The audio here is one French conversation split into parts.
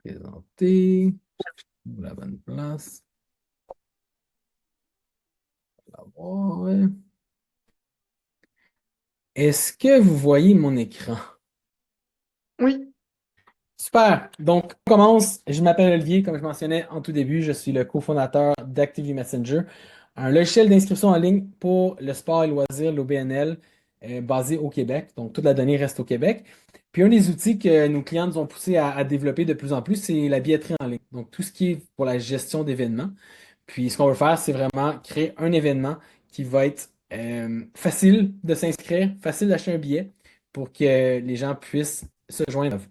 Présenter. La bonne place. La voir. Est-ce que vous voyez mon écran? Oui, Super. Donc, on commence. Je m'appelle Olivier, comme je mentionnais en tout début, je suis le cofondateur d'Actively Messenger, un logiciel d'inscription en ligne pour le sport et loisirs, l'OBNL, basé au Québec. Donc, toute la donnée reste au Québec. Puis, un des outils que nos clients nous ont poussé à développer de plus en plus, c'est la billetterie en ligne. Donc, tout ce qui est pour la gestion d'événements. Puis, ce qu'on veut faire, c'est vraiment créer un événement qui va être facile de s'inscrire, facile d'acheter un billet pour que les gens puissent se joindre à vous.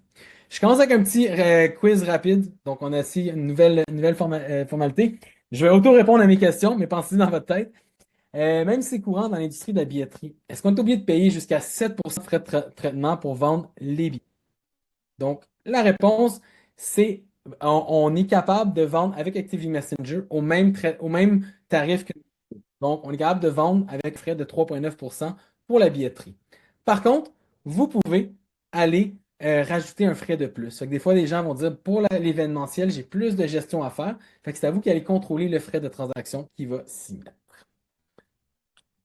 Je commence avec un petit quiz rapide. Donc, on a ici une nouvelle formalité. Je vais auto-répondre à mes questions, mais pensez dans votre tête. Même si c'est courant dans l'industrie de la billetterie, est-ce qu'on est obligé de payer jusqu'à 7% de frais de traitement pour vendre les billets? Donc, la réponse, c'est on est capable de vendre avec Activity Messenger au même tarif que. Donc, on est capable de vendre avec frais de 3,9% pour la billetterie. Par contre, vous pouvez aller rajouter un frais de plus. Fait que des fois, les gens vont dire pour l'événementiel, j'ai plus de gestion à faire. Fait que c'est à vous qui allez contrôler le frais de transaction qui va s'y mettre.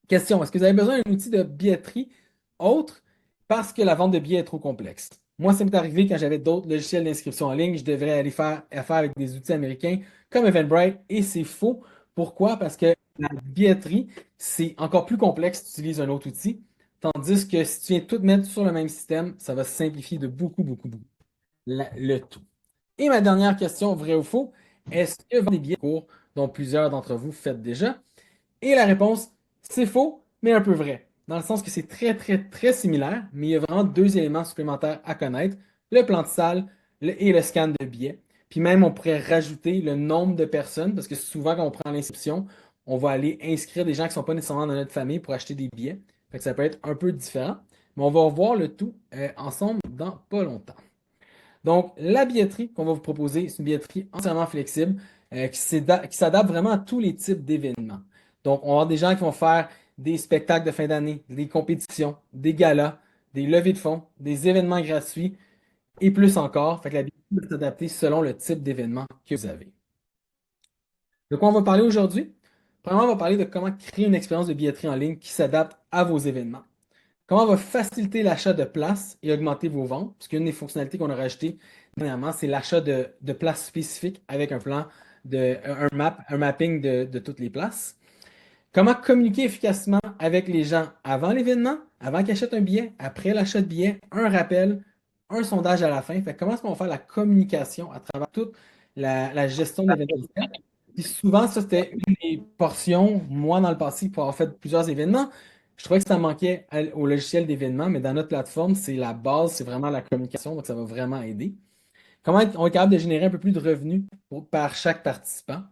Question, est-ce que vous avez besoin d'un outil de billetterie autre parce que la vente de billets est trop complexe? Moi, ça m'est arrivé quand j'avais d'autres logiciels d'inscription en ligne, je devrais aller faire affaire avec des outils américains comme Eventbrite et c'est faux. Pourquoi? Parce que la billetterie, c'est encore plus complexe si tu utilises un autre outil. Tandis que si tu viens tout mettre sur le même système, ça va simplifier de beaucoup, beaucoup, beaucoup le tout. Et ma dernière question, vrai ou faux, est-ce que vendre des billets courts dont plusieurs d'entre vous faites déjà? Et la réponse, c'est faux, mais un peu vrai. Dans le sens que c'est très, très, très similaire, mais il y a vraiment deux éléments supplémentaires à connaître, le plan de salle et le scan de billets. Puis même, on pourrait rajouter le nombre de personnes, parce que souvent, quand on prend l'inscription, on va aller inscrire des gens qui ne sont pas nécessairement dans notre famille pour acheter des billets. Fait que ça peut être un peu différent, mais on va voir le tout ensemble dans pas longtemps. Donc, la billetterie qu'on va vous proposer, c'est une billetterie entièrement flexible qui s'adapte vraiment à tous les types d'événements. Donc, on va avoir des gens qui vont faire des spectacles de fin d'année, des compétitions, des galas, des levées de fonds, des événements gratuits et plus encore. Fait que la billetterie va s'adapter selon le type d'événement que vous avez. De quoi on va parler aujourd'hui? Premièrement, on va parler de comment créer une expérience de billetterie en ligne qui s'adapte à vos événements. Comment on va faciliter l'achat de places et augmenter vos ventes? Parce qu'une des fonctionnalités qu'on a rajoutées dernièrement, c'est l'achat de places spécifiques avec un plan un mapping de toutes les places. Comment communiquer efficacement avec les gens avant l'événement, avant qu'ils achètent un billet, après l'achat de billet, un rappel, un sondage à la fin. Fait que comment est-ce qu'on va faire la communication à travers toute la gestion de l'événementiel? Puis souvent, ça, c'était une des portions, moi, dans le passé, pour avoir fait plusieurs événements. Je trouvais que ça manquait au logiciel d'événement, mais dans notre plateforme, c'est la base, c'est vraiment la communication, donc ça va vraiment aider. Comment on est capable de générer un peu plus de revenus par chaque participant?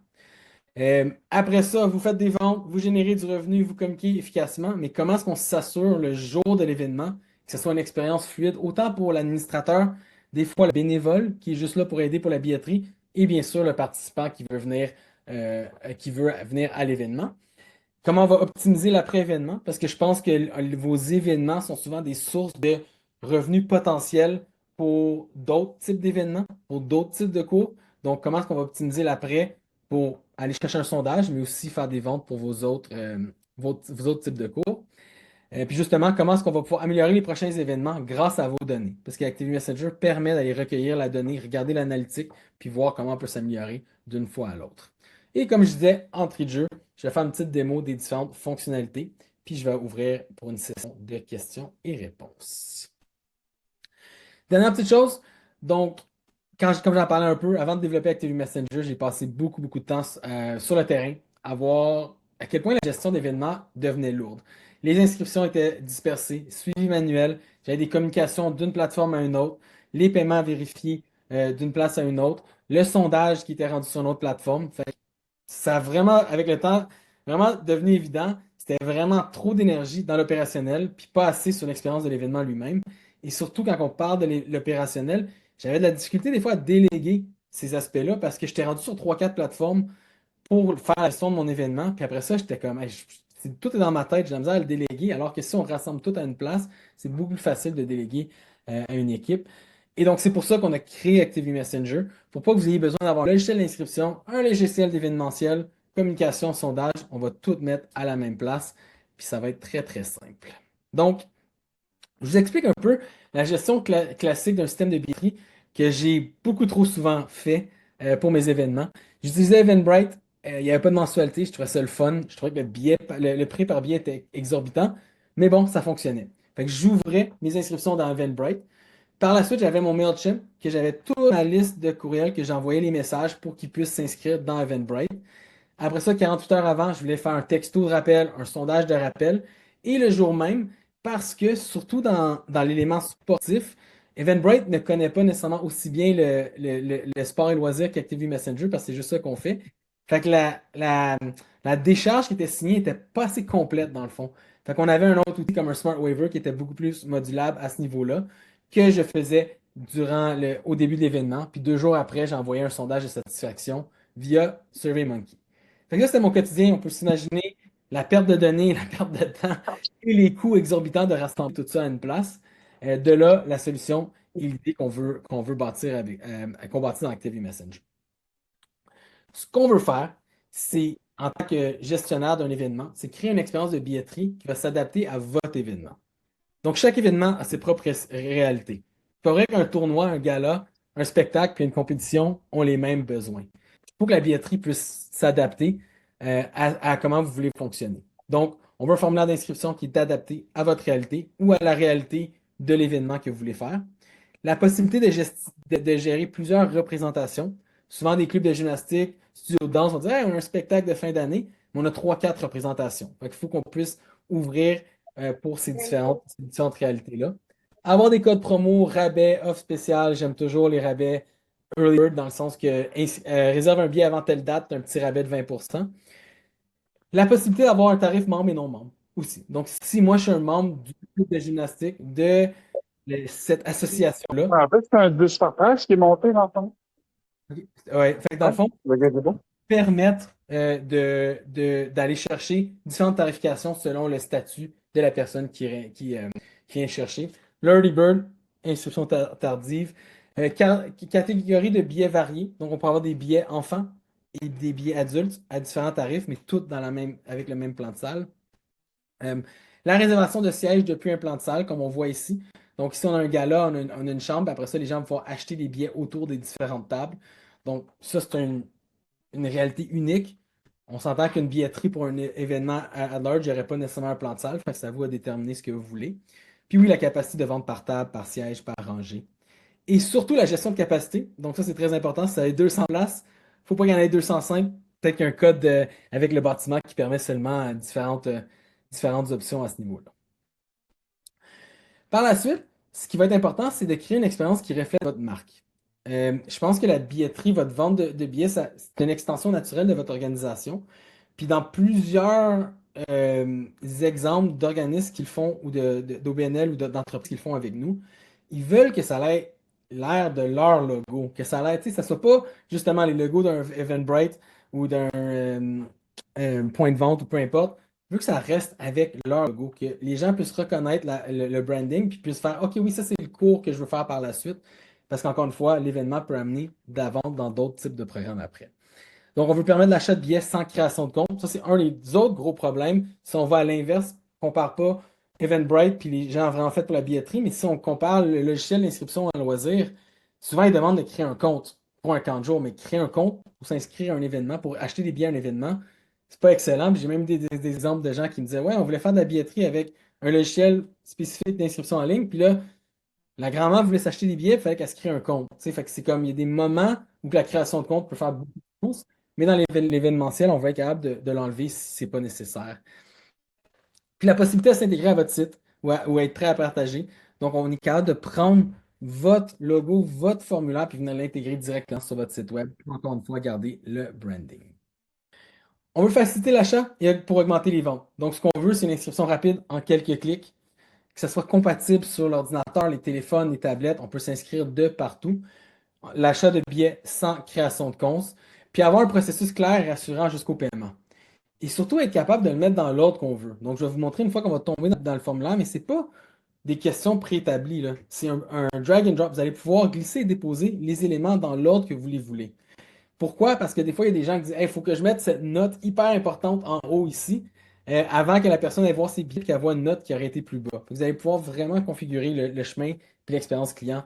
Après ça, vous faites des ventes, vous générez du revenu, vous communiquez efficacement, mais comment est-ce qu'on s'assure le jour de l'événement que ce soit une expérience fluide, autant pour l'administrateur, des fois le bénévole qui est juste là pour aider pour la billetterie, et bien sûr le participant qui veut venir à l'événement. Comment on va optimiser l'après-événement? Parce que je pense que vos événements sont souvent des sources de revenus potentiels pour d'autres types d'événements, pour d'autres types de cours. Donc, comment est-ce qu'on va optimiser l'après pour aller chercher un sondage, mais aussi faire des ventes pour vos autres types de cours? Puis justement, comment est-ce qu'on va pouvoir améliorer les prochains événements grâce à vos données? Parce qu'Activity Messenger permet d'aller recueillir la donnée, regarder l'analytique, puis voir comment on peut s'améliorer d'une fois à l'autre. Et comme je disais, entrée de jeu, je vais faire une petite démo des différentes fonctionnalités, puis je vais ouvrir pour une session de questions et réponses. Dernière petite chose, donc, comme j'en parlais un peu, avant de développer Activity Messenger, j'ai passé beaucoup, beaucoup de temps sur le terrain à voir à quel point la gestion d'événements devenait lourde. Les inscriptions étaient dispersées, suivi manuel, j'avais des communications d'une plateforme à une autre, les paiements vérifiés d'une place à une autre, le sondage qui était rendu sur une autre plateforme. Fait que ça a vraiment, avec le temps, vraiment devenu évident. C'était vraiment trop d'énergie dans l'opérationnel, puis pas assez sur l'expérience de l'événement lui-même. Et surtout, quand on parle de l'opérationnel, j'avais de la difficulté des fois à déléguer ces aspects-là parce que j'étais rendu sur trois quatre plateformes pour faire la gestion de mon événement. Puis après ça, j'étais comme, hey, tout est dans ma tête, j'ai la misère à le déléguer. Alors que si on rassemble tout à une place, c'est beaucoup plus facile de déléguer à une équipe. Et donc, c'est pour ça qu'on a créé Activity Messenger, pour pas que vous ayez besoin d'avoir un logiciel d'inscription, un logiciel d'événementiel, communication, sondage. On va tout mettre à la même place, puis ça va être très, très simple. Donc, je vous explique un peu la gestion classique d'un système de billetterie que j'ai beaucoup trop souvent fait pour mes événements. J'utilisais Eventbrite, il n'y avait pas de mensualité, je trouvais ça le fun. Je trouvais que le prix par billet était exorbitant, mais bon, ça fonctionnait. Fait que j'ouvrais mes inscriptions dans Eventbrite. Par la suite, j'avais mon MailChimp, que j'avais toute ma liste de courriels que j'envoyais les messages pour qu'ils puissent s'inscrire dans Eventbrite. Après ça, 48 heures avant, je voulais faire un texto de rappel, un sondage de rappel. Et le jour même, parce que surtout dans l'élément sportif, Eventbrite ne connaît pas nécessairement aussi bien le sport et loisirs qu'Activity Messenger parce que c'est juste ça qu'on fait. Fait que la décharge qui était signée n'était pas assez complète dans le fond. Fait qu'on avait un autre outil comme un Smart Waiver qui était beaucoup plus modulable à ce niveau-là que je faisais au début de l'événement. Puis 2 jours après, j'envoyais un sondage de satisfaction via SurveyMonkey. Fait que là, c'était mon quotidien. On peut s'imaginer la perte de données, la perte de temps et les coûts exorbitants de rassembler tout ça à une place. De là, la solution et l'idée qu'on veut bâtir qu'on bâtit dans Activity Messenger. Ce qu'on veut faire, c'est, en tant que gestionnaire d'un événement, c'est créer une expérience de billetterie qui va s'adapter à votre événement. Donc, chaque événement a ses propres réalités. C'est pas vrai qu'un tournoi, un gala, un spectacle puis une compétition ont les mêmes besoins. Il faut que la billetterie puisse s'adapter à comment vous voulez fonctionner. Donc, on veut un formulaire d'inscription qui est adapté à votre réalité ou à la réalité de l'événement que vous voulez faire. La possibilité de gérer plusieurs représentations. Souvent, des clubs de gymnastique, studios de danse vont dire hey, on a un spectacle de fin d'année, mais on a 3-4 représentations. Il faut qu'on puisse ouvrir pour ces différentes réalités-là. Avoir des codes promo, rabais, offres spéciales, j'aime toujours les rabais early bird dans le sens que réserve un billet avant telle date, tu as un petit rabais de 20%. La possibilité d'avoir un tarif membre et non membre aussi. Donc, si moi je suis un membre du club de gymnastique de cette association-là, En fait, c'est un 10 qui est monté dans le fond. ouais, fait que dans le Ouais, fond, le gars, c'est bon. permettre d'aller chercher différentes tarifications selon le statut de la personne qui vient chercher. L'early bird, inscription tardive. Catégorie de billets variés. Donc, on peut avoir des billets enfants et des billets adultes à différents tarifs, mais toutes avec le même plan de salle. Euh, la réservation de sièges depuis un plan de salle, comme on voit ici. Donc, ici, on a un gala, on a une chambre, après ça, les gens vont pouvoir acheter des billets autour des différentes tables. Donc, ça, c'est une réalité unique. On s'entend qu'une billetterie pour un événement à large, il n'y aurait pas nécessairement un plan de salle, fait que c'est à vous à déterminer ce que vous voulez. Puis oui, la capacité de vente par table, par siège, par rangée. Et surtout la gestion de capacité. Donc ça, c'est très important. Si vous avez 200 places, il ne faut pas qu'il y en ait 205. Peut-être qu'il y a un code avec le bâtiment qui permet seulement différentes options à ce niveau-là. Par la suite, ce qui va être important, c'est de créer une expérience qui reflète votre marque. Je pense que la billetterie, votre vente de billets, c'est une extension naturelle de votre organisation. Puis dans plusieurs exemples d'organismes qu'ils font ou d'OBNL ou d'entreprises qu'ils font avec nous, ils veulent que ça ait l'air de leur logo, que ça ait, tu sais, ça soit pas justement les logos d'un Eventbrite ou d'un point de vente ou peu importe. Je veux que ça reste avec leur logo, que les gens puissent reconnaître le branding puis puissent faire OK, oui, ça c'est le cours que je veux faire par la suite. Parce qu'encore une fois, l'événement peut amener de la vente dans d'autres types de programmes après. Donc, on veut permettre l'achat de billets sans création de compte. Ça, c'est un des autres gros problèmes. Si on va à l'inverse, on ne compare pas Eventbrite puis les gens vraiment fait pour la billetterie, mais si on compare le logiciel d'inscription à loisir, souvent ils demandent de créer un compte pour un camp de jour, mais créer un compte pour s'inscrire à un événement, pour acheter des billets à un événement, c'est pas excellent. Puis j'ai même des exemples de gens qui me disaient ouais, on voulait faire de la billetterie avec un logiciel spécifique d'inscription en ligne, puis là, la grand-mère voulait s'acheter des billets, il fallait qu'elle se crée un compte. Tu sais, fait que c'est comme, il y a des moments où la création de compte peut faire beaucoup de choses, mais dans l'événementiel, on va être capable de l'enlever si c'est pas nécessaire. Puis la possibilité de s'intégrer à votre site ou à être prêt à partager. Donc, on est capable de prendre votre logo, votre formulaire, puis venir l'intégrer directement sur votre site web. Puis encore une fois, garder le branding. On veut faciliter l'achat et pour augmenter les ventes. Donc, ce qu'on veut, c'est une inscription rapide en quelques clics, que ce soit compatible sur l'ordinateur, les téléphones, les tablettes. On peut s'inscrire de partout. L'achat de billets sans création de compte, puis avoir un processus clair et rassurant jusqu'au paiement. Et surtout être capable de le mettre dans l'ordre qu'on veut. Donc, je vais vous montrer une fois qu'on va tomber dans le formulaire, mais c'est pas des questions préétablies, là. C'est un drag and drop. Vous allez pouvoir glisser et déposer les éléments dans l'ordre que vous les voulez. Pourquoi? Parce que des fois, il y a des gens qui disent, il faut que je mette cette note hyper importante en haut ici, avant que la personne aille voir ses billets, qu'elle voit une note qui aurait été plus bas. Vous allez pouvoir vraiment configurer le chemin et l'expérience client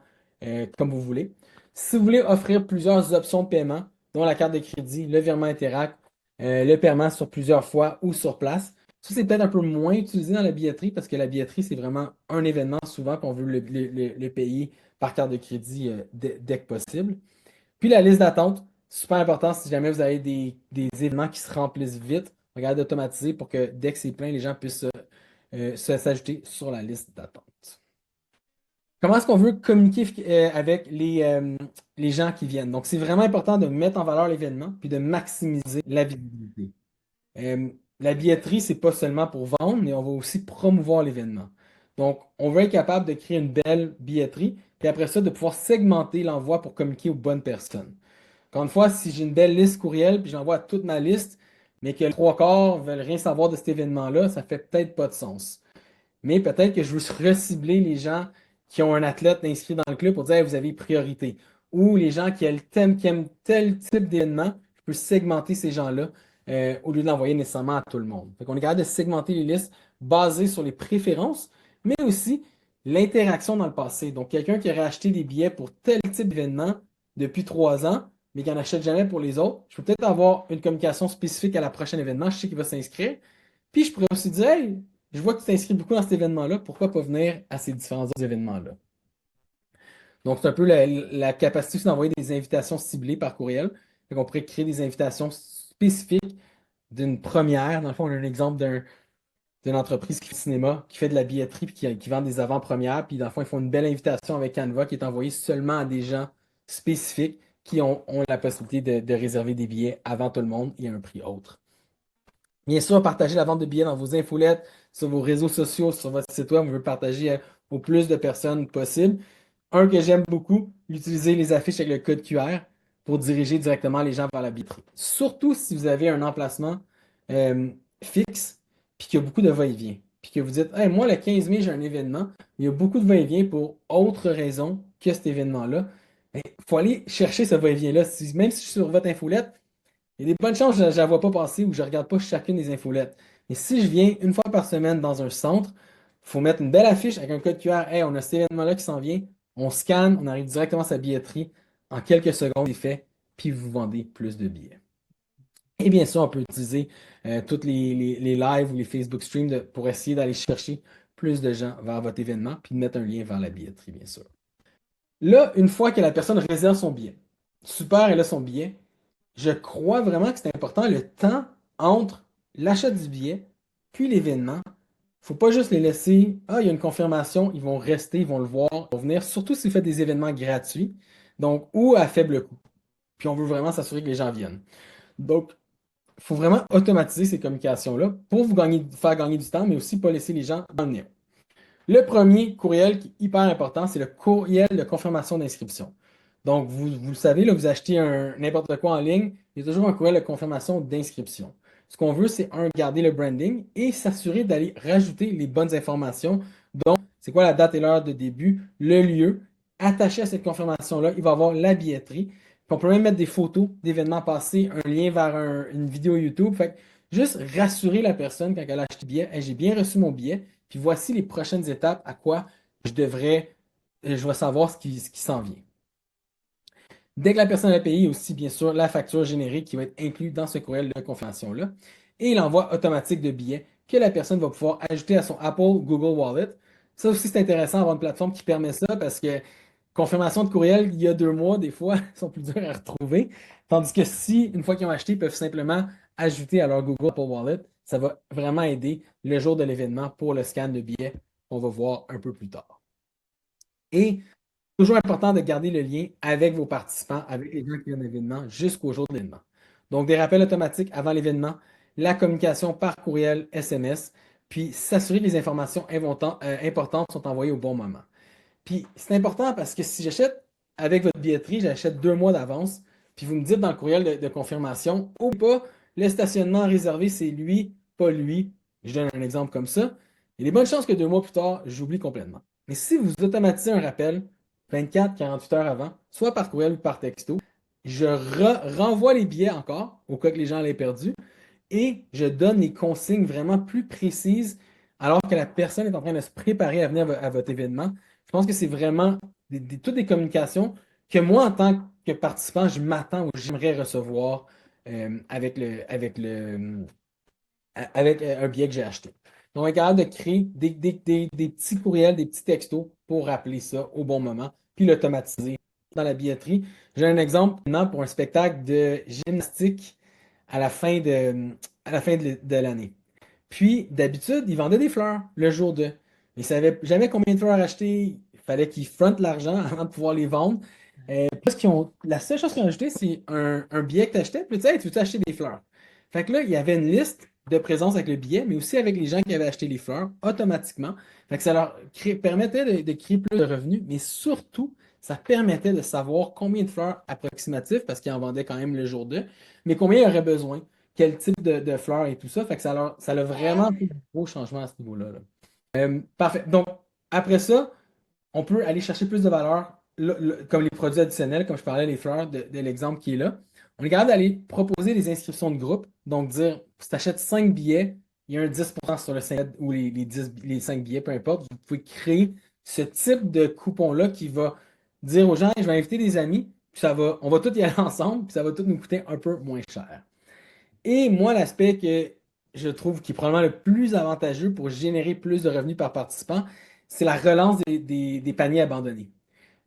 comme vous voulez. Si vous voulez offrir plusieurs options de paiement, dont la carte de crédit, le virement Interac, le paiement sur plusieurs fois ou sur place, ça c'est peut-être un peu moins utilisé dans la billetterie parce que la billetterie, c'est vraiment un événement souvent qu'on veut le payer par carte de crédit dès que possible. Puis la liste d'attente, super important si jamais vous avez des événements qui se remplissent vite, regardez d'automatiser pour que dès que c'est plein, les gens puissent s'ajouter sur la liste d'attente. Comment est-ce qu'on veut communiquer avec les gens qui viennent? Donc, c'est vraiment important de mettre en valeur l'événement puis de maximiser la visibilité. Euh, la billetterie, c'est pas seulement pour vendre, mais on va aussi promouvoir l'événement. Donc, on veut être capable de créer une belle billetterie, puis après ça, de pouvoir segmenter l'envoi pour communiquer aux bonnes personnes. Encore une fois, si j'ai une belle liste courriel, puis j'envoie toute ma liste, mais que les trois quarts veulent rien savoir de cet événement-là, ça fait peut-être pas de sens. Mais peut-être que je veux recibler les gens qui ont un athlète inscrit dans le club pour dire hey, vous avez priorité. Ou les gens qui aiment tel type d'événement, je peux segmenter ces gens-là au lieu de l'envoyer nécessairement à tout le monde. Donc, on est capable de segmenter les listes basées sur les préférences, mais aussi l'interaction dans le passé. Donc, quelqu'un qui aurait acheté des billets pour tel type d'événement depuis 3 ans, mais qui n'en achète jamais pour les autres, je peux peut-être avoir une communication spécifique à la prochaine événement. Je sais qu'il va s'inscrire. Puis, je pourrais aussi dire, hey, je vois que tu t'inscris beaucoup dans cet événement-là, pourquoi pas venir à ces différents autres événements-là? Donc, c'est un peu la capacité aussi d'envoyer des invitations ciblées par courriel. On pourrait créer des invitations spécifiques d'une première. Dans le fond, on a un exemple d'une entreprise qui fait du cinéma, qui fait de la billetterie, puis qui vend des avant-premières. Puis, dans le fond, ils font une belle invitation avec Canva qui est envoyée seulement à des gens spécifiques qui ont la possibilité de réserver des billets avant tout le monde et à un prix autre. Bien sûr, partagez la vente de billets dans vos infolettes, sur vos réseaux sociaux, sur votre site web. On veut partager au plus de personnes possible. Un que j'aime beaucoup, utiliser les affiches avec le code QR pour diriger directement les gens vers la billetterie. Surtout si vous avez un emplacement euh, fixe, puis qu'il y a beaucoup de va-et-vient. Puis que vous dites, hey, moi, le 15 mai, j'ai un événement, mais il y a beaucoup de va-et-vient pour autre raison que cet événement-là. Il faut aller chercher ce va-et-vient-là. Même si je suis sur votre infolette, il y a des bonnes chances que je ne la vois pas passer ou que je ne regarde pas chacune des infolettes. Mais si je viens une fois par semaine dans un centre, il faut mettre une belle affiche avec un code QR. Hey, on a cet événement-là qui s'en vient. On scanne, on arrive directement à sa billetterie. En quelques secondes, c'est fait, puis vous vendez plus de billets. Et bien sûr, on peut utiliser tous les lives ou les Facebook streams pour essayer d'aller chercher plus de gens vers votre événement, puis de mettre un lien vers la billetterie, bien sûr. Là, une fois que la personne réserve son billet, super, elle a son billet, je crois vraiment que c'est important le temps entre l'achat du billet puis l'événement. Faut pas juste les laisser. Ah, il y a une confirmation, ils vont rester, ils vont le voir, ils vont venir, surtout si vous faites des événements gratuits, donc ou à faible coût. Puis on veut vraiment s'assurer que les gens viennent. Donc, il faut vraiment automatiser ces communications-là pour faire gagner du temps, mais aussi pas laisser les gens dans le néant. Le premier courriel qui est hyper important, c'est le courriel de confirmation d'inscription. Donc, vous le savez, là, vous achetez n'importe quoi en ligne, il y a toujours un courriel de confirmation d'inscription. Ce qu'on veut, c'est garder le branding et s'assurer d'aller rajouter les bonnes informations. Donc, c'est quoi la date et l'heure de début, le lieu. Attaché à cette confirmation-là, il va y avoir la billetterie. Puis on peut même mettre des photos d'événements passés, un lien vers une vidéo YouTube. Fait que juste rassurer la personne quand elle a acheté le billet. Hey, j'ai bien reçu mon billet. Puis voici les prochaines étapes à quoi je vais savoir ce qui s'en vient. Dès que la personne a payé, aussi, bien sûr, la facture générique qui va être inclue dans ce courriel de confirmation-là et l'envoi automatique de billets que la personne va pouvoir ajouter à son Apple Google Wallet. Ça aussi, c'est intéressant d'avoir une plateforme qui permet ça parce que confirmation de courriel, il y a 2 mois, des fois, sont plus durs à retrouver. Tandis que si, une fois qu'ils ont acheté, ils peuvent simplement ajouter à leur Google Apple Wallet, ça va vraiment aider le jour de l'événement pour le scan de billets qu'on va voir un peu plus tard. Et toujours important de garder le lien avec vos participants, avec les gens qui viennent à l'événement jusqu'au jour de l'événement. Donc, des rappels automatiques avant l'événement, la communication par courriel, SMS, puis s'assurer que les informations importantes sont envoyées au bon moment. Puis c'est important parce que si j'achète avec votre billetterie, j'achète 2 mois d'avance, puis vous me dites dans le courriel de confirmation, ou pas, le stationnement réservé, c'est lui, pas lui. Je donne un exemple comme ça. Il y a des bonnes chances que 2 mois plus tard, j'oublie complètement. Mais si vous automatisez un rappel 24-48 heures avant, soit par courriel ou par texto, je renvoie les billets encore, au cas que les gens l'aient perdu, et je donne les consignes vraiment plus précises alors que la personne est en train de se préparer à venir à votre événement. Je pense que c'est vraiment toutes des communications que moi, en tant que participant, je m'attends ou j'aimerais recevoir avec un billet que j'ai acheté. Donc, on est capable de créer des petits courriels, des petits textos pour rappeler ça au bon moment, puis l'automatiser dans la billetterie. J'ai un exemple maintenant pour un spectacle de gymnastique à la fin de l'année. Puis, d'habitude, ils vendaient des fleurs le jour de. Ils ne savaient jamais combien de fleurs acheter. Il fallait qu'ils frontent l'argent avant de pouvoir les vendre. La seule chose qu'ils ont ajouté, c'est un billet que tu achetais. Puis tu sais, tu veux acheter des fleurs. Fait que là, il y avait une liste de présence avec le billet, mais aussi avec les gens qui avaient acheté les fleurs automatiquement. Fait que ça leur permettait de créer plus de revenus, mais surtout, ça permettait de savoir combien de fleurs approximatifs, parce qu'ils en vendaient quand même le jour 2, mais combien ils auraient besoin, quel type de fleurs et tout ça. Fait que ça a vraiment fait de gros changements à ce niveau-là, là. Parfait. Donc, après ça, on peut aller chercher plus de valeur, comme les produits additionnels, comme je parlais, les fleurs de l'exemple qui est là. On est capable d'aller proposer des inscriptions de groupe, donc dire, si tu achètes 5 billets, il y a un 10% sur le 5 ou les 5 billets, peu importe. Vous pouvez créer ce type de coupon-là qui va dire aux gens, je vais inviter des amis, puis on va tous y aller ensemble, puis ça va tout nous coûter un peu moins cher. Et moi, l'aspect que je trouve qui est probablement le plus avantageux pour générer plus de revenus par participant, c'est la relance des paniers abandonnés.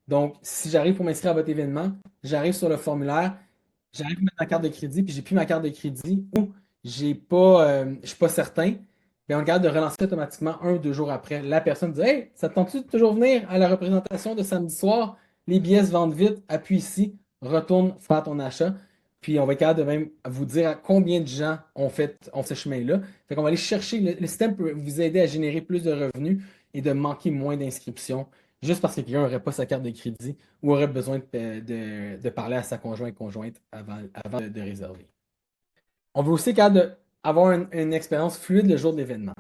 Donc, si j'arrive pour m'inscrire à votre événement, j'arrive sur le formulaire, j'arrive à mettre ma carte de crédit, puis j'ai plus ma carte de crédit ou je suis pas certain, bien, on regarde de relancer automatiquement 1 ou 2 jours après. La personne dit, Hey, ça te tente-tu de toujours venir à la représentation de samedi soir? Les billets se vendent vite, appuie ici, retourne faire ton achat. Puis on va être capable de même vous dire à combien de gens ont ce chemin-là. Fait qu'on va aller chercher, le système peut vous aider à générer plus de revenus et de manquer moins d'inscriptions juste parce que quelqu'un n'aurait pas sa carte de crédit ou aurait besoin de parler à sa conjointe avant de réserver. On veut aussi être capable d'avoir une expérience fluide le jour de l'événement.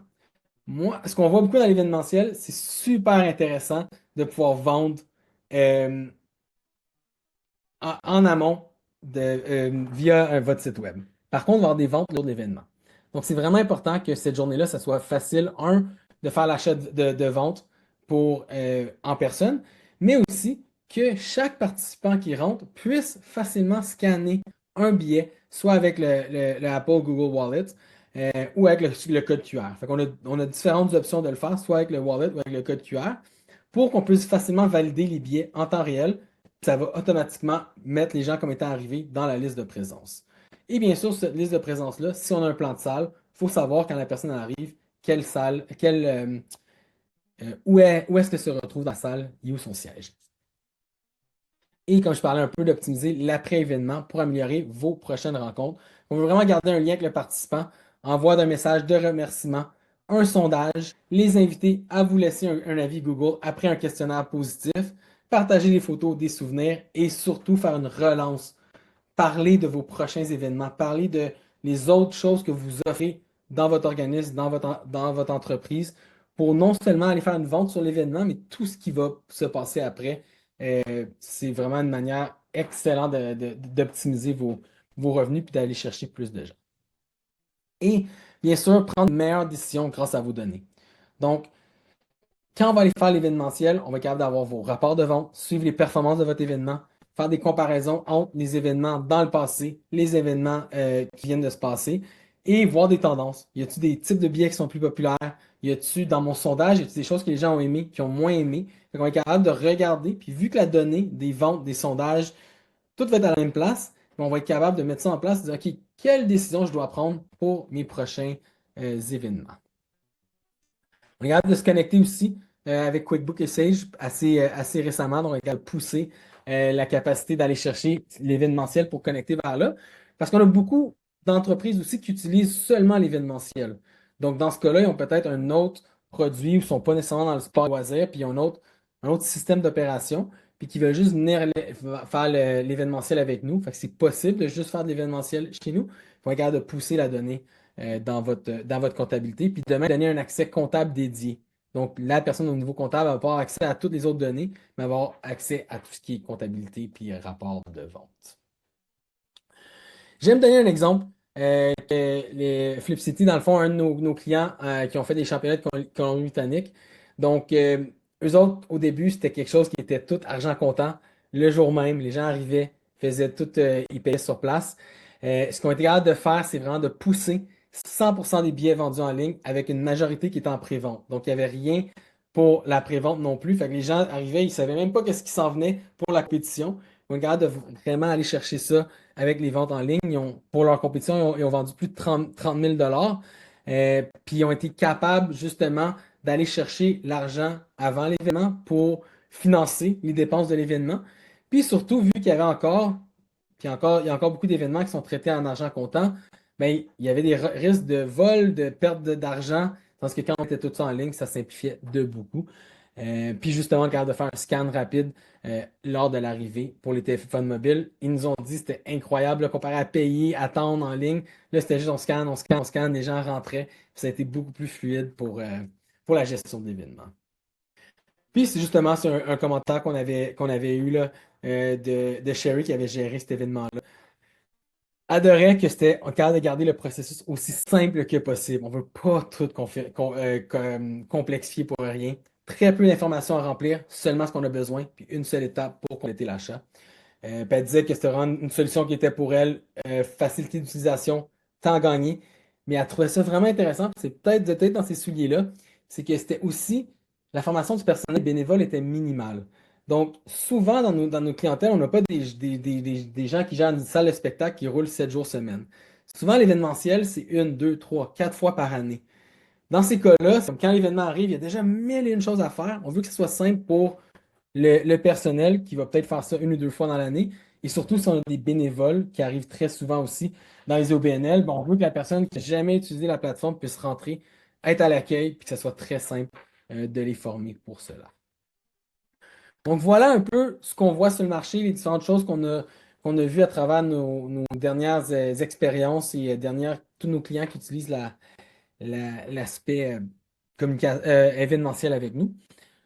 Moi, ce qu'on voit beaucoup dans l'événementiel, c'est super intéressant de pouvoir vendre euh, en amont via votre site web. Par contre, il va y avoir des ventes lors de l'événement. Donc, c'est vraiment important que cette journée-là, ça soit facile, de faire l'achat de vente en personne, mais aussi que chaque participant qui rentre puisse facilement scanner un billet, soit avec le Apple Google Wallet ou avec le code QR. Fait qu'on on a différentes options de le faire, soit avec le wallet ou avec le code QR, pour qu'on puisse facilement valider les billets en temps réel. Ça va automatiquement mettre les gens comme étant arrivés dans la liste de présence. Et bien sûr, cette liste de présence-là, si on a un plan de salle, il faut savoir quand la personne arrive, quelle salle, où est-ce que se retrouve dans la salle et où son siège. Et comme je parlais un peu d'optimiser l'après-événement pour améliorer vos prochaines rencontres, on veut vraiment garder un lien avec le participant, envoi d'un message de remerciement, un sondage, les inviter à vous laisser un avis Google après un questionnaire positif, partager des photos, des souvenirs et surtout faire une relance. Parler de vos prochains événements, parler de les autres choses que vous offrez dans votre organisme, dans votre entreprise, pour non seulement aller faire une vente sur l'événement, mais tout ce qui va se passer après. C'est vraiment une manière excellente d'optimiser vos revenus puis d'aller chercher plus de gens. Et bien sûr, prendre une meilleure décision grâce à vos données. Donc, quand on va aller faire l'événementiel, on va être capable d'avoir vos rapports de vente, suivre les performances de votre événement, faire des comparaisons entre les événements dans le passé, les événements qui viennent de se passer et voir des tendances. Y a-t-il des types de billets qui sont plus populaires? Y a-t-il dans mon sondage, y a-t-il des choses que les gens ont aimées, qui ont moins aimé? Fait qu'on est capable de regarder, puis vu que la donnée des ventes, des sondages, tout va être à la même place, on va être capable de mettre ça en place et dire, OK, quelle décision je dois prendre pour mes prochains événements? On est capable de se connecter aussi avec QuickBook et Sage assez récemment. Donc, on est capable de pousser la capacité d'aller chercher l'événementiel pour connecter vers là. Parce qu'on a beaucoup d'entreprises aussi qui utilisent seulement l'événementiel. Donc, dans ce cas-là, ils ont peut-être un autre produit ou ne sont pas nécessairement dans le sport loisir, puis ils ont un autre système d'opération, puis qui veulent juste venir faire l'événementiel avec nous. Fait que c'est possible de juste faire de l'événementiel chez nous. On est capable de pousser la donnée dans votre comptabilité, puis de même donner un accès comptable dédié. Donc, la personne au niveau comptable va pas avoir accès à toutes les autres données, mais va avoir accès à tout ce qui est comptabilité puis rapport de vente. J'aime donner un exemple. Que les Flip City, dans le fond, un de nos clients qui ont fait des championnats de Colombie-Britannique. Donc, eux autres, au début, c'était quelque chose qui était tout argent comptant. Le jour même, les gens arrivaient, faisaient tout, ils payaient sur place. Ce qu'on était capable de faire, c'est vraiment de pousser 100% des billets vendus en ligne avec une majorité qui était en pré-vente. Donc, il n'y avait rien pour la pré-vente non plus. Fait que les gens arrivaient, ils ne savaient même pas qu'est-ce qui s'en venait pour la compétition. On est capable de vraiment aller chercher ça avec les ventes en ligne. Pour leur compétition, ils ont vendu plus de 30 000 puis ils ont été capables justement d'aller chercher l'argent avant l'événement pour financer les dépenses de l'événement. Puis surtout, vu qu'il y avait encore, puis encore, il y a encore beaucoup d'événements qui sont traités en argent comptant, ben, il y avait des risques de vol, de perte d'argent, tandis que quand on était tout ça en ligne, ça simplifiait de beaucoup. Puis justement, le de faire un scan rapide lors de l'arrivée pour les téléphones mobiles. Ils nous ont dit que c'était incroyable, là, comparé à payer, attendre en ligne. Là, c'était juste on scanne, on scanne, on scanne, les gens rentraient. Puis ça a été beaucoup plus fluide pour la gestion de l'événement. Puis c'est justement c'est un commentaire qu'on avait eu là, de Sherry qui avait géré cet événement-là. Adorait que c'était capable de garder le processus aussi simple que possible. On veut pas tout complexifier pour rien. Très peu d'informations à remplir, seulement ce qu'on a besoin, puis une seule étape pour compléter l'achat. Puis elle disait que c'était vraiment une solution qui était pour elle, facilité d'utilisation, temps gagné. Mais elle trouvait ça vraiment intéressant, puis c'est peut-être dans ces souliers-là, c'est que c'était aussi, la formation du personnel bénévole était minimale. Donc, souvent dans nos clientèles, on n'a pas des gens qui gèrent une salle de spectacle qui roule 7 jours semaine. Souvent, l'événementiel, c'est une, deux, trois, quatre fois par année. Dans ces cas-là, c'est comme quand l'événement arrive, il y a déjà mille et une choses à faire. On veut que ce soit simple pour le personnel qui va peut-être faire ça une ou deux fois dans l'année. Et surtout, si on a des bénévoles qui arrivent très souvent aussi dans les OBNL, bon, on veut que la personne qui n'a jamais utilisé la plateforme puisse rentrer, être à l'accueil, puis que ce soit très simple de les former pour cela. Donc voilà un peu ce qu'on voit sur le marché, les différentes choses qu'on a vues à travers nos dernières expériences et tous nos clients qui utilisent l'aspect événementiel avec nous.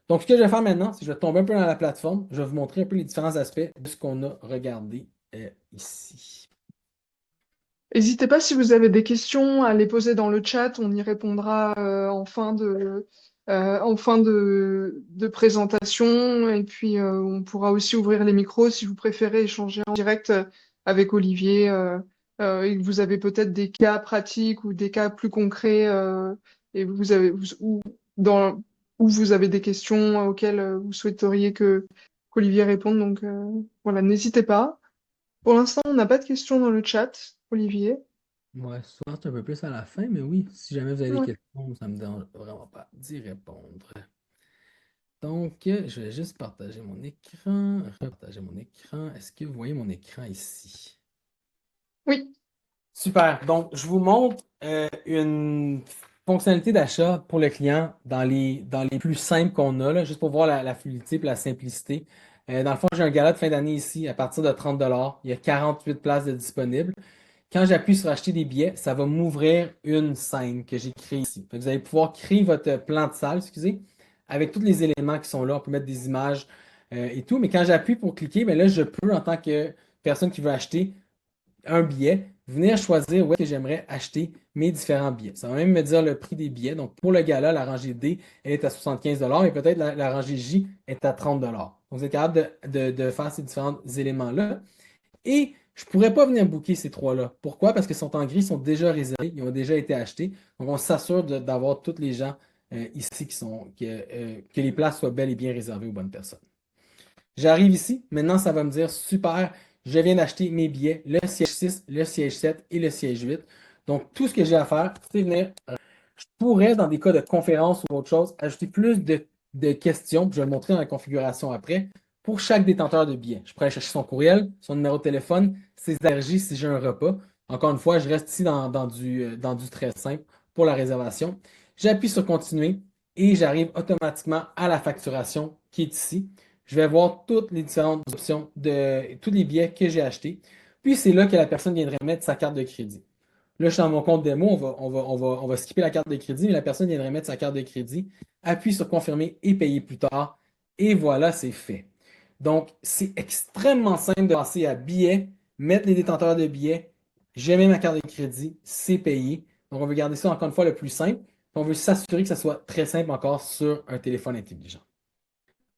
Donc, ce que je vais faire maintenant, c'est que je vais tomber un peu dans la plateforme. Je vais vous montrer un peu les différents aspects de ce qu'on a regardé ici. N'hésitez pas si vous avez des questions à les poser dans le chat, on y répondra en fin de présentation et puis on pourra aussi ouvrir les micros si vous préférez échanger en direct avec Olivier et que vous avez peut-être des cas pratiques ou des cas plus concrets et dans, où vous avez des questions auxquelles vous souhaiteriez qu'Olivier réponde. Donc voilà, n'hésitez pas. Pour l'instant, on n'a pas de questions dans le chat, Olivier. Ouais, souvent c'est un peu plus à la fin, mais oui, si jamais vous avez des Ouais. questions, ça me dérange vraiment pas d'y répondre. Donc, je vais juste partager mon écran, repartager mon écran. Est-ce que vous voyez mon écran ici? Oui. Super. Donc, je vous montre une fonctionnalité d'achat pour le client dans les plus simples qu'on a, là, juste pour voir la fluidité et la simplicité. Dans le fond, j'ai un gala de fin d'année ici à partir de 30 $. Il y a 48 places de disponibles. Quand j'appuie sur acheter des billets, ça va m'ouvrir une scène que j'ai créée ici. Fait que vous allez pouvoir créer votre plan de salle, excusez, avec tous les éléments qui sont là. On peut mettre des images et tout. Mais quand j'appuie pour cliquer, ben là, je peux, en tant que personne qui veut acheter un billet, venir choisir où est-ce que j'aimerais acheter mes différents billets. Ça va même me dire le prix des billets. Donc, pour le gala, la rangée D, elle est à 75 mais peut-être la rangée J est à 30 Donc, vous êtes capable de faire ces différents éléments-là. Et je ne pourrais pas venir booker ces trois-là. Pourquoi? Parce qu'ils sont en gris, ils sont déjà réservés, ils ont déjà été achetés. Donc, on s'assure d'avoir tous les gens ici que les places soient bel et bien réservées aux bonnes personnes. J'arrive ici. Maintenant, ça va me dire super, je viens d'acheter mes billets, le siège 6, le siège 7 et le siège 8. Donc, tout ce que j'ai à faire, c'est venir. Je pourrais, dans des cas de conférence ou autre chose, ajouter plus de questions, puis je vais le montrer dans la configuration après, pour chaque détenteur de billets. Je pourrais aller chercher son courriel, son numéro de téléphone, ses allergies si j'ai un repas. Encore une fois, je reste ici dans du très simple pour la réservation. J'appuie sur continuer et j'arrive automatiquement à la facturation qui est ici. Je vais voir toutes les différentes options de tous les billets que j'ai achetés. Puis c'est là que la personne viendrait mettre sa carte de crédit. Là, je suis dans mon compte démo, on va skipper la carte de crédit, mais la personne viendrait mettre sa carte de crédit, appuie sur confirmer et payer plus tard, et voilà, c'est fait. Donc, c'est extrêmement simple de passer à billets, mettre les détenteurs de billets, j'ai mis ma carte de crédit, c'est payé. Donc, on veut garder ça encore une fois le plus simple. On veut s'assurer que ça soit très simple encore sur un téléphone intelligent.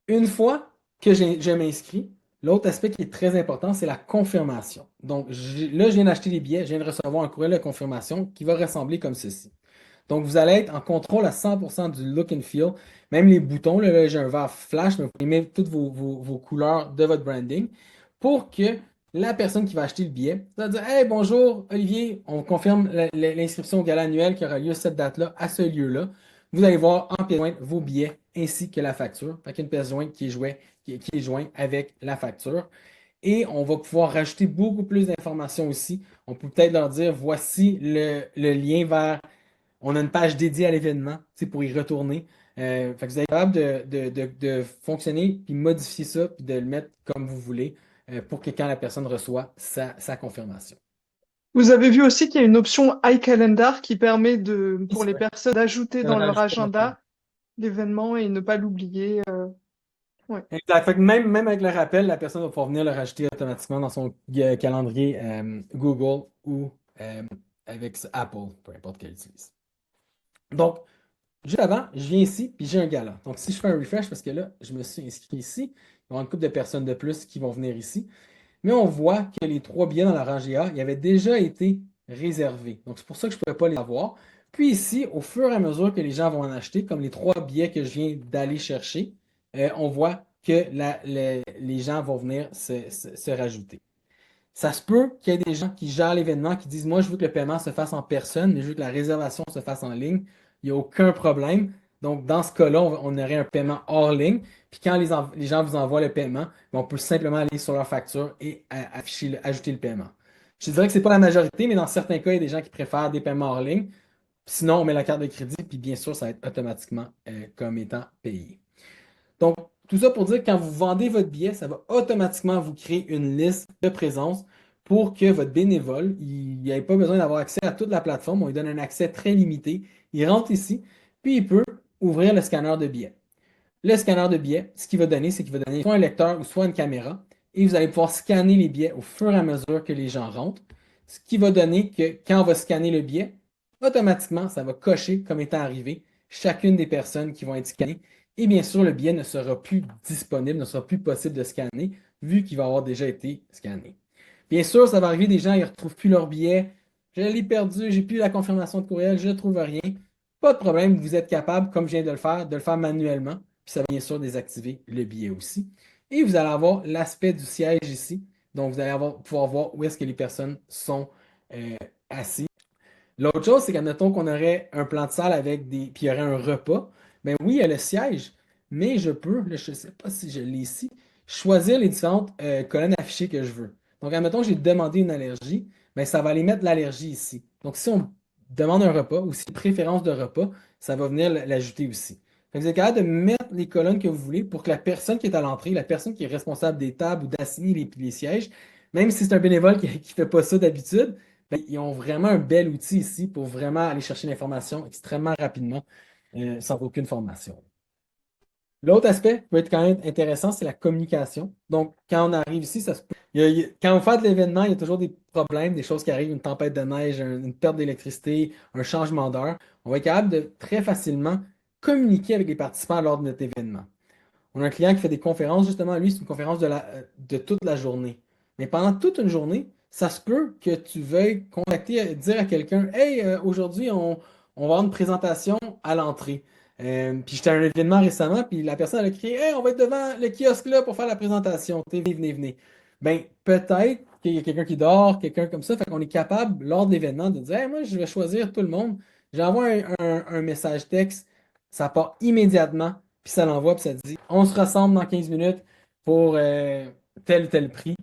Une fois que je m'inscris, l'autre aspect qui est très important, c'est la confirmation. Donc, là, je viens d'acheter les billets, je viens de recevoir un courriel de confirmation qui va ressembler comme ceci. Donc, vous allez être en contrôle à 100% du look and feel. Même les boutons, là, j'ai un vert flash, mais vous pouvez mettre toutes vos couleurs de votre branding pour que la personne qui va acheter le billet va dire Hey, bonjour, Olivier, on confirme l'inscription au gala annuel qui aura lieu cette date-là, à ce lieu-là. Vous allez voir en pièce jointe vos billets ainsi que la facture. Fait qu'une pièce jointe qui est jointe avec la facture. Et on va pouvoir rajouter beaucoup plus d'informations aussi. On peut peut-être leur dire voici le lien vers on a une page dédiée à l'événement, c'est pour y retourner. Fait que vous êtes capable de fonctionner, puis modifier ça, puis de le mettre comme vous voulez pour que quand la personne reçoit sa confirmation. Vous avez vu aussi qu'il y a une option iCalendar qui permet Et pour c'est les vrai, personnes d'ajouter on dans a leur ajouté maintenant. agenda l'événement et ne pas l'oublier. Ouais. Exact. Fait que même avec le rappel, la personne va pouvoir venir le rajouter automatiquement dans son calendrier Google ou euh, avec Apple, peu importe qu'elle utilise. Donc, juste avant, je viens ici, puis j'ai un gala. Donc, si je fais un refresh, parce que là, je me suis inscrit ici, il va y avoir une couple de personnes de plus qui vont venir ici. Mais on voit que les trois billets dans la rangée A, ils avaient déjà été réservés. Donc, c'est pour ça que je ne pouvais pas les avoir. Puis ici, au fur et à mesure que les gens vont en acheter, comme les trois billets que je viens d'aller chercher, on voit que les gens vont venir se rajouter. Ça se peut qu'il y ait des gens qui gèrent l'événement, qui disent, moi, je veux que le paiement se fasse en personne, mais je veux que la réservation se fasse en ligne. Il n'y a aucun problème. Donc, dans ce cas-là, on aurait un paiement hors ligne. Puis quand les gens vous envoient le paiement, on peut simplement aller sur leur facture et ajouter le paiement. Je dirais que ce n'est pas la majorité, mais dans certains cas, il y a des gens qui préfèrent des paiements hors ligne. Sinon, on met la carte de crédit, puis bien sûr, ça va être automatiquement comme étant payé. Donc, tout ça pour dire que quand vous vendez votre billet, ça va automatiquement vous créer une liste de présence pour que votre bénévole, il n'ait pas besoin d'avoir accès à toute la plateforme. On lui donne un accès très limité. Il rentre ici, puis il peut ouvrir le scanner de billets. Le scanner de billets, ce qu'il va donner, c'est qu'il va donner soit un lecteur ou soit une caméra, et vous allez pouvoir scanner les billets au fur et à mesure que les gens rentrent, ce qui va donner que quand on va scanner le billet, automatiquement, ça va cocher comme étant arrivé chacune des personnes qui vont être scannées, et bien sûr, le billet ne sera plus disponible, ne sera plus possible de scanner, vu qu'il va avoir déjà été scanné. Bien sûr, ça va arriver des gens, ils ne retrouvent plus leur billet. Je l'ai perdu, j'ai plus la confirmation de courriel, je ne trouve rien. Pas de problème, vous êtes capable, comme je viens de le faire manuellement. Puis ça va bien sûr désactiver le billet aussi. Et vous allez avoir l'aspect du siège ici. Donc, vous allez pouvoir voir où est-ce que les personnes sont assises. L'autre chose, c'est qu'admettons qu'on aurait un plan de salle avec des. Puis il y aurait un repas. Ben oui, il y a le siège, mais je peux, là, je ne sais pas si je l'ai ici, choisir les différentes colonnes affichées que je veux. Donc, admettons que j'ai demandé une allergie, ben ça va aller mettre l'allergie ici. Donc, si on demande un repas ou si préférence de repas, ça va venir l'ajouter aussi. Fait que vous êtes capable de mettre les colonnes que vous voulez pour que la personne qui est à l'entrée, la personne qui est responsable des tables ou d'assigner les sièges, même si c'est un bénévole qui ne fait pas ça d'habitude, ben, ils ont vraiment un bel outil ici pour vraiment aller chercher l'information extrêmement rapidement, sans aucune formation. L'autre aspect qui peut être quand même intéressant, c'est la communication. Donc, quand on arrive ici, ça se peut. Quand on fait de l'événement, il y a toujours des problèmes, des choses qui arrivent, une tempête de neige, une perte d'électricité, un changement d'heure. On va être capable de très facilement communiquer avec les participants lors de notre événement. On a un client qui fait des conférences, justement, lui, c'est une conférence de toute la journée. Mais pendant toute une journée, ça se peut que tu veuilles contacter, dire à quelqu'un, Hey, aujourd'hui, on va avoir une présentation à l'entrée. Puis j'étais à un événement récemment, puis la personne elle a crié, Hey, on va être devant le kiosque là pour faire la présentation. Venez, venez, venez. Ben, peut-être qu'il y a quelqu'un qui dort, quelqu'un comme ça, fait qu'on est capable, lors de l'événement, de dire, Hey, moi, je vais choisir tout le monde. J'envoie un message texte, ça part immédiatement puis ça l'envoie, puis ça dit on se rassemble dans 15 minutes pour tel ou tel prix.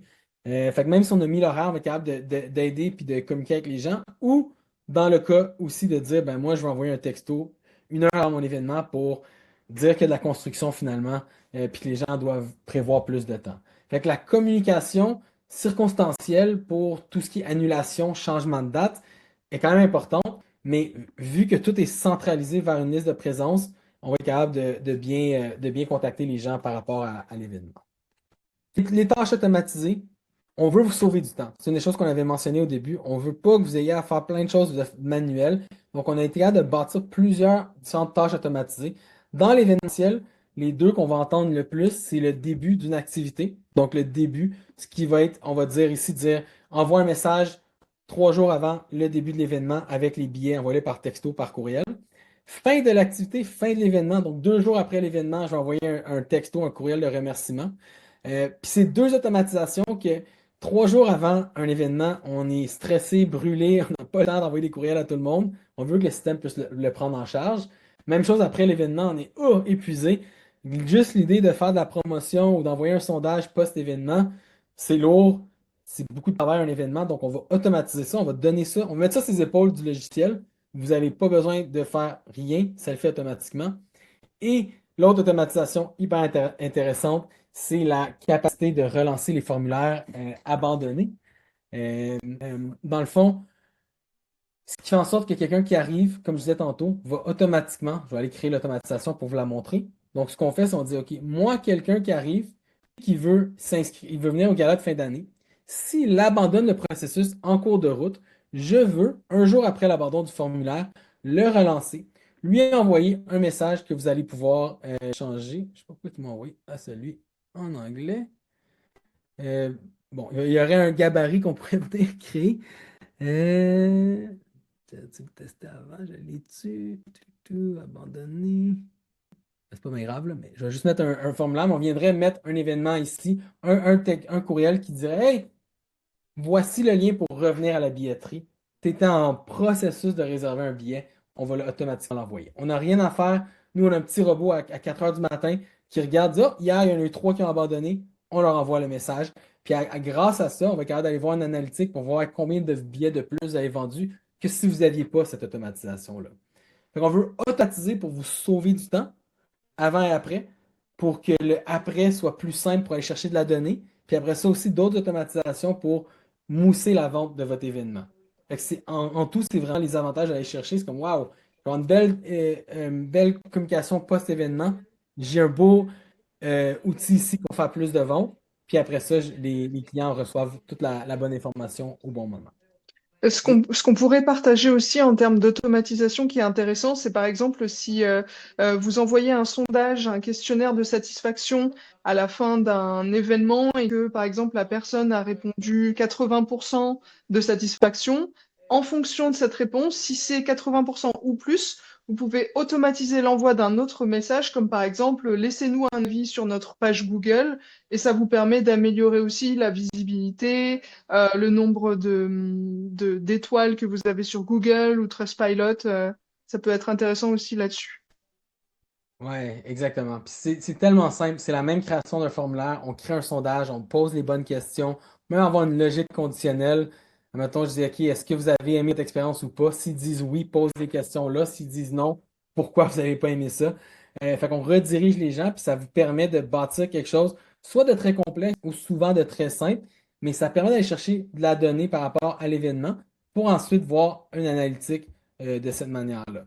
Fait que même si on a mis l'horaire, on va être capable d'aider puis de communiquer avec les gens. Ou dans le cas aussi de dire ben moi, je vais envoyer un texto 1 heure avant mon événement pour dire qu'il y a de la construction finalement, puis que les gens doivent prévoir plus de temps. Fait que la communication circonstancielle pour tout ce qui est annulation, changement de date, est quand même importante, mais vu que tout est centralisé vers une liste de présence, on va être capable de bien contacter les gens par rapport à l'événement. Les tâches automatisées, on veut vous sauver du temps. C'est une des choses qu'on avait mentionné au début. On ne veut pas que vous ayez à faire plein de choses manuelles. Donc, on a été capable de bâtir plusieurs différentes tâches automatisées. Dans l'événementiel, les deux qu'on va entendre le plus, c'est le début d'une activité. Donc, le début, ce qui va être, on va dire ici, envoie un message 3 jours avant le début de l'événement avec les billets envoyés par texto, par courriel. Fin de l'activité, fin de l'événement. Donc, 2 jours après l'événement, je vais envoyer un texto, un courriel de remerciement. Puis c'est deux automatisations que 3 jours avant un événement, on est stressé, brûlé, on n'a pas le temps d'envoyer des courriels à tout le monde. On veut que le système puisse le prendre en charge. Même chose après l'événement, on est épuisé. Juste l'idée de faire de la promotion ou d'envoyer un sondage post-événement, c'est lourd, c'est beaucoup de travail un événement, donc on va automatiser ça, on va donner ça, on va mettre ça sur les épaules du logiciel. Vous n'avez pas besoin de faire rien, ça le fait automatiquement. Et l'autre automatisation hyper intéressante, c'est la capacité de relancer les formulaires abandonnés. Dans le fond, ce qui fait en sorte que quelqu'un qui arrive, comme je disais tantôt, va automatiquement, je vais aller créer l'automatisation pour vous la montrer. Donc, ce qu'on fait, c'est qu'on dit, OK, moi, quelqu'un qui arrive, qui veut s'inscrire, il veut venir au gala de fin d'année, s'il abandonne le processus en cours de route, je veux, un jour après l'abandon du formulaire, le relancer, lui envoyer un message que vous allez pouvoir changer. Je ne sais pas pourquoi tu m'as envoyé à celui en anglais. Bon, il y aurait un gabarit qu'on pourrait peut-être créer. Tu me testais avant, je l'ai tué, abandonné. C'est pas bien grave, là, mais je vais juste mettre un formulaire, mais on viendrait mettre un événement ici, un courriel qui dirait Hey, voici le lien pour revenir à la billetterie. Tu étais en processus de réserver un billet, on va automatiquement l'envoyer. On n'a rien à faire. Nous, on a un petit robot à 4 heures du matin qui regarde, dit, oh, hier, il y en a eu 3 qui ont abandonné, on leur envoie le message. Puis grâce à ça, on va être capable d'aller voir une analytique pour voir combien de billets de plus vous avez vendus que si vous n'aviez pas cette automatisation-là. Fait qu'on veut automatiser pour vous sauver du temps avant et après, pour que le après soit plus simple pour aller chercher de la donnée. Puis après ça aussi, d'autres automatisations pour mousser la vente de votre événement. Fait que en tout, c'est vraiment les avantages d'aller chercher. C'est comme, waouh, j'ai une belle communication post-événement. J'ai un beau outil ici pour faire plus de ventes. Puis après ça, les clients reçoivent toute la bonne information au bon moment. Ce qu'on pourrait partager aussi en termes d'automatisation qui est intéressant, c'est par exemple si vous envoyez un sondage, un questionnaire de satisfaction à la fin d'un événement et que par exemple la personne a répondu 80% de satisfaction, en fonction de cette réponse, si c'est 80% ou plus, vous pouvez automatiser l'envoi d'un autre message comme par exemple laissez-nous un avis sur notre page Google et ça vous permet d'améliorer aussi la visibilité le nombre d'étoiles que vous avez sur Google ou Trustpilot, ça peut être intéressant aussi là-dessus. Ouais, exactement. Puis c'est tellement simple. C'est la même création d'un formulaire. On crée un sondage, on pose les bonnes questions, même avoir une logique conditionnelle. Mettons, je dis, OK, est-ce que vous avez aimé cette expérience ou pas? S'ils disent oui, pose les questions là. S'ils disent non, pourquoi vous n'avez pas aimé ça? Fait qu'on redirige les gens, puis ça vous permet de bâtir quelque chose, soit de très complexe ou souvent de très simple, mais ça permet d'aller chercher de la donnée par rapport à l'événement pour ensuite voir une analytique de cette manière-là.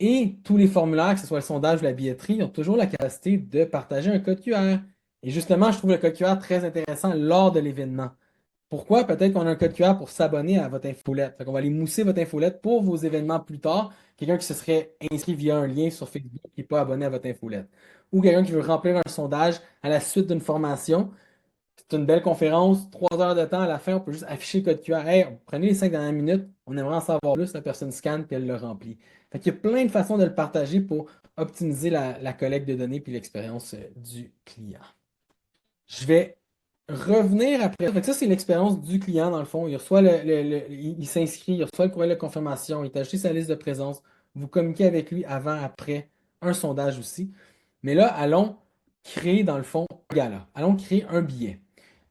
Et tous les formulaires, que ce soit le sondage ou la billetterie, ont toujours la capacité de partager un code QR. Et justement, je trouve le code QR très intéressant lors de l'événement. Pourquoi? Peut-être qu'on a un code QR pour s'abonner à votre infolette. Fait qu'on va aller mousser votre infolette pour vos événements plus tard. Quelqu'un qui se serait inscrit via un lien sur Facebook qui n'est pas abonné à votre infolette. Ou quelqu'un qui veut remplir un sondage à la suite d'une formation. C'est une belle conférence, 3 heures de temps. À la fin, on peut juste afficher le code QR. Hey, prenez les 5 dernières minutes, on aimerait en savoir plus. La personne scanne puis elle le remplit. Fait qu'il y a plein de façons de le partager pour optimiser la collecte de données puis l'expérience du client. Je vais revenir après. Fait que ça, c'est l'expérience du client, dans le fond. Il reçoit il s'inscrit, il reçoit le courriel de confirmation, il est ajouté sa liste de présence. Vous communiquez avec lui avant, après, un sondage aussi. Mais là, allons créer, dans le fond, un gala. Allons créer un billet.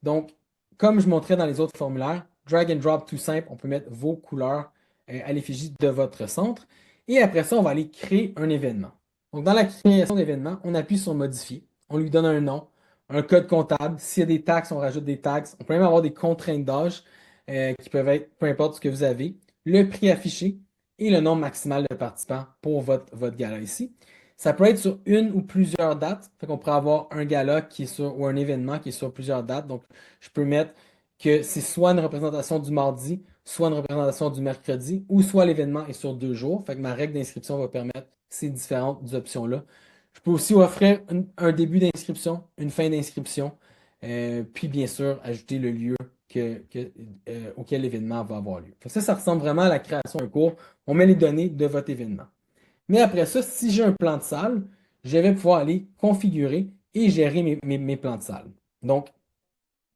Donc, comme je montrais dans les autres formulaires, drag and drop tout simple, on peut mettre vos couleurs à l'effigie de votre centre. Et après ça, on va aller créer un événement. Donc, dans la création d'événement, on appuie sur modifier. On lui donne un nom, un code comptable. S'il y a des taxes, on rajoute des taxes. On peut même avoir des contraintes d'âge qui peuvent être peu importe ce que vous avez. le prix affiché et le nombre maximal de participants pour votre gala ici. Ça peut être sur une ou plusieurs dates. Fait qu'on pourrait avoir un gala qui est sur, ou un événement qui est sur plusieurs dates. Donc, je peux mettre que c'est soit une représentation du mardi, soit une représentation du mercredi, ou soit l'événement est sur 2 jours. Fait que ma règle d'inscription va permettre ces différentes options-là. Je peux aussi offrir un début d'inscription, une fin d'inscription, puis bien sûr ajouter le lieu auquel l'événement va avoir lieu. Fait que ça ressemble vraiment à la création d'un cours. On met les données de votre événement. Mais après ça, si j'ai un plan de salle, je vais pouvoir aller configurer et gérer mes plans de salle. Donc,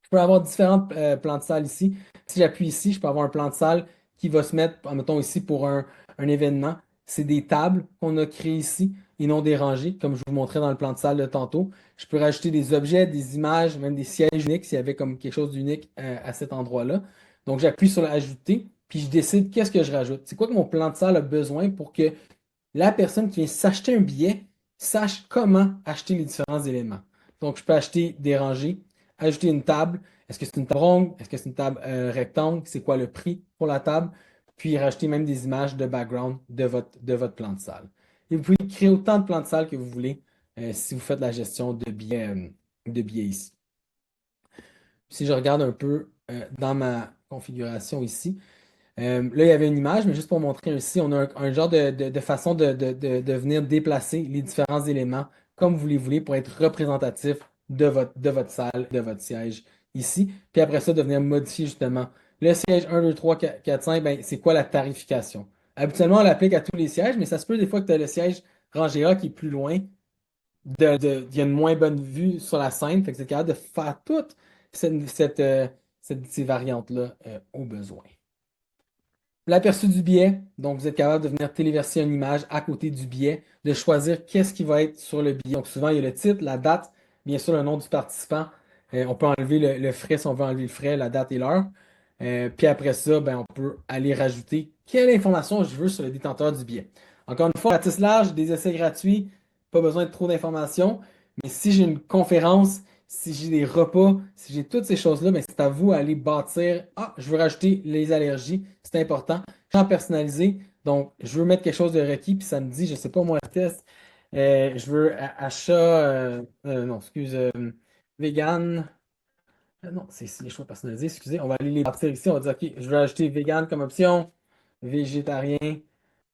je peux avoir différents plans de salle ici. Si j'appuie ici, je peux avoir un plan de salle qui va se mettre, mettons ici pour un événement. C'est des tables qu'on a créées ici et non des rangées, comme je vous montrais dans le plan de salle de tantôt. Je peux rajouter des objets, des images, même des sièges uniques s'il y avait comme quelque chose d'unique à cet endroit-là. Donc j'appuie sur Ajouter, puis je décide qu'est-ce que je rajoute. C'est quoi que mon plan de salle a besoin pour que la personne qui vient s'acheter un billet sache comment acheter les différents éléments. Donc, je peux acheter des rangées, ajouter une table. Est-ce que c'est une table ronde? Est-ce que c'est une table rectangle? C'est quoi le prix pour la table? Puis rajouter même des images de background de votre plan de salle. Et vous pouvez créer autant de plans de salle que vous voulez si vous faites la gestion de billets ici. Si je regarde un peu dans ma configuration ici, là, il y avait une image, mais juste pour montrer ici, on a un genre de façon de venir déplacer les différents éléments comme vous les voulez pour être représentatif de votre salle, de votre siège ici. Puis après ça, de venir modifier justement le siège 1, 2, 3, 4, 5, ben, c'est quoi la tarification? Habituellement, on l'applique à tous les sièges, mais ça se peut des fois que tu as le siège rangé A qui est plus loin, il y a une moins bonne vue sur la scène, fait que c'est capable de faire toutes ces variantes-là au besoin. L'aperçu du billet, donc vous êtes capable de venir téléverser une image à côté du billet, de choisir qu'est-ce qui va être sur le billet. Donc souvent, il y a le titre, la date, bien sûr le nom du participant. On peut enlever le frais si on veut enlever le frais, la date et l'heure. Puis après ça, ben, on peut aller rajouter quelle information je veux sur le détenteur du billet. Encore une fois, ratisse large, des essais gratuits, pas besoin de trop d'informations. Mais si j'ai une conférence, si j'ai des repas, si j'ai toutes ces choses-là, ben, c'est à vous d'aller bâtir. Ah, je veux rajouter les allergies, c'est important. Champ personnalisé, donc je veux mettre quelque chose de requis, puis ça me dit, je sais pas moi, test, je veux achat, non, excuse, vegan. Non, c'est les choix personnalisés, excusez. On va aller les bâtir ici, on va dire, OK, je veux ajouter vegan comme option, végétarien,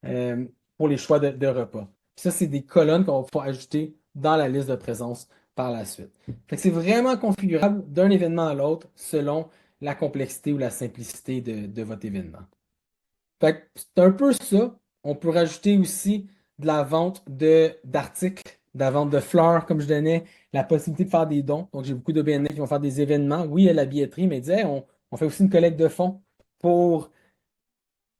euh, pour les choix de repas. Puis ça, c'est des colonnes qu'on va pouvoir ajouter dans la liste de présence par la suite. Fait que c'est vraiment configurable d'un événement à l'autre selon la complexité ou la simplicité de votre événement. Fait que c'est un peu ça. On peut rajouter aussi de la vente d'articles, de la vente de fleurs, comme je donnais, la possibilité de faire des dons. Donc, j'ai beaucoup de BNL qui vont faire des événements. Oui, il y a la billetterie, mais disait, on fait aussi une collecte de fonds pour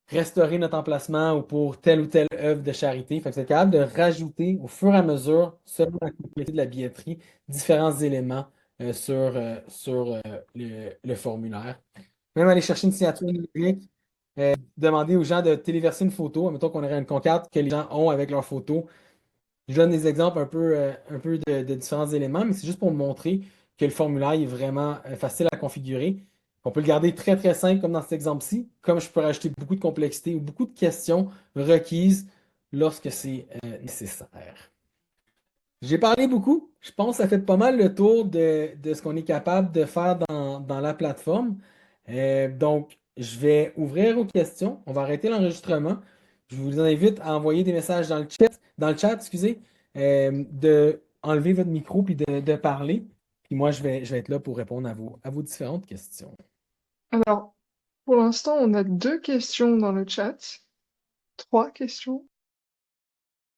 restaurer notre emplacement ou pour telle ou telle œuvre de charité. Fait que c'est capable de rajouter au fur et à mesure, selon la complexité de la billetterie, différents éléments sur le formulaire. Même aller chercher une signature numérique, demander aux gens de téléverser une photo. Mettons qu'on aurait une concarte que les gens ont avec leur photo. Je donne des exemples un peu de différents éléments, mais c'est juste pour montrer que le formulaire est vraiment facile à configurer. On peut le garder très très simple comme dans cet exemple-ci, comme je peux rajouter beaucoup de complexité ou beaucoup de questions requises lorsque c'est nécessaire. J'ai parlé beaucoup. Je pense que ça fait pas mal le tour de ce qu'on est capable de faire dans la plateforme. Donc, je vais ouvrir aux questions. On va arrêter l'enregistrement. Je vous invite à envoyer des messages dans le chat, excusez, de enlever votre micro puis de parler. Puis moi, je vais être là pour répondre à vos différentes questions. Alors, pour l'instant, on a 2 questions dans le chat. 3 questions.